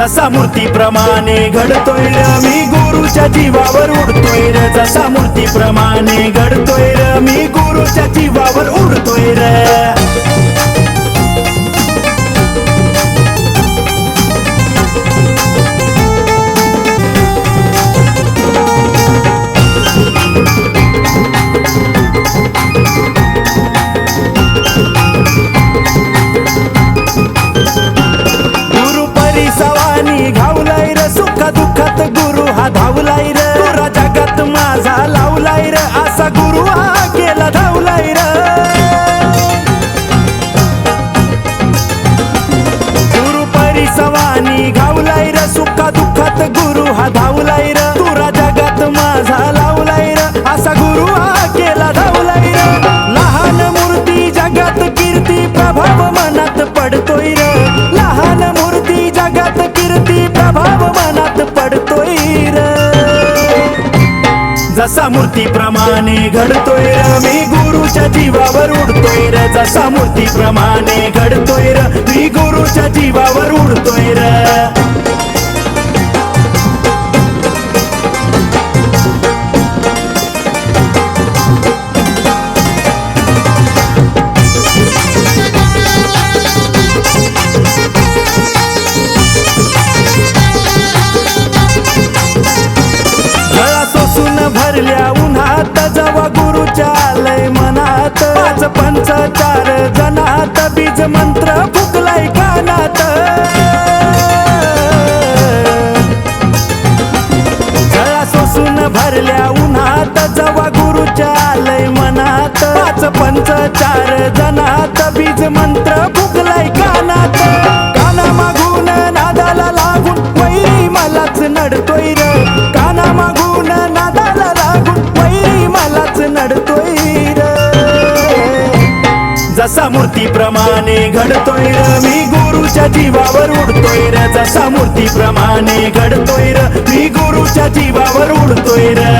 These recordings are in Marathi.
जसा मूर्तीप्रमाणे घडतोय र मी गुरुच्या जीवावर उडतोय र जसा मूर्तीप्रमाणे घडतोय र मी गुरुच्या जीवावर उडतोय र घावलाय र सुख दुःखात गुरु हा धावलाय र तुरा जगात माझा लावलाय र असा गुरु हा केला धावलाय र गुरु परिसवानी घावलाय र सुख दुःखात गुरु हा धावलाय र तुरा जगात माझा लावलाय र असा गुरु हा केला धावलाय र लहान मूर्ती जगात कीर्ती प्रभाव मनात पडतोय र लहान मूर्ती जगात कीर्ती प्रभाव मनात पडतोय र जसा मूर्तीप्रमाणे घडतोय र मी गुरुच्या जीवावर उडतोय र जसा मूर्तीप्रमाणे घडतोय र मी गुरुच्या जीवावर उडतोय र भरल्या उन्हात जवा गुरुच्या आलय मनात पाच पंच चार जनात बीज मंत्र फुकलाय कानात जळा सोसून भरल्या उन्हात जवा गुरुच्या आलय मनात पाच पंच चार जनात बीज मंत्र फुकलाय कानात काना मागून नादाला लागून वैरी मलाच नडतोय र काना मागून नादाला लागून वैरी मलाच नडतोय र जसा मूर्तीप्रमाणे घडतोय र मी गुरुच्या जीवावर उडतोय र जसा मूर्तीप्रमाणे घडतोय र मी गुरुच्या जीवावर उडतोय र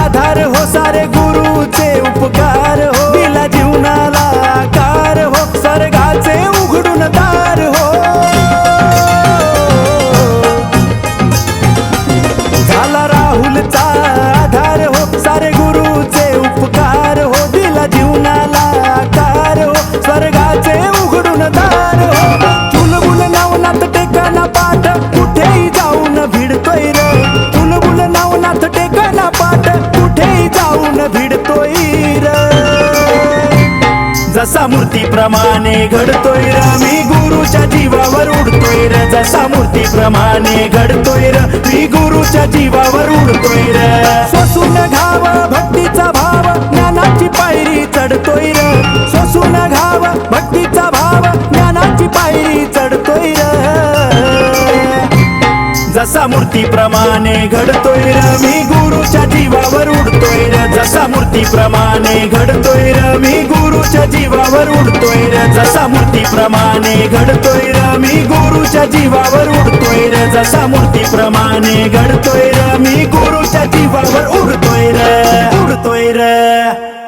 आधार हो सारे गुरुचे उपकार हो दिला जीवनाला आकार हो स्वर्गाचे उघडून दार हो झाला राहुलचा आधार हो सारे गुरुचे उपकार हो दिला जीवनाला आकार हो स्वर्गाचे उघडून दार हो चुलबुल नवनाथ टेकाना पाठ कुठेही जाऊन भिडतोय र चुलबुल नवनाथ टेकाना पाठ कुठेही जाऊन भिडतोय र जसा मूर्तीप्रमाणे घडतोय र मी गुरुच्या जीवावर उडतोय र जसा मूर्तीप्रमाणे घडतोय र मी गुरुच्या जीवावर उडतोय र स्वसून घाव भक्तीचा भाव ज्ञानाची पायरी चढतोय र स्वसून घाव भक्तीचा भाव ज्ञानाची पायरी चढतोय र जसा मूर्तीप्रमाणे घडतोय र मी गुरुच्या जीवावर उडतोय र जसा मूर्तीप्रमाणे घडतोय र मी गुरुच्या जीवावर उडतोय र जसा मूर्तीप्रमाणे घडतोय र मी गुरुच्या जीवावर उडतोय र जसा मूर्तीप्रमाणे घडतोय र मी गुरुच्या जीवावर उडतोय र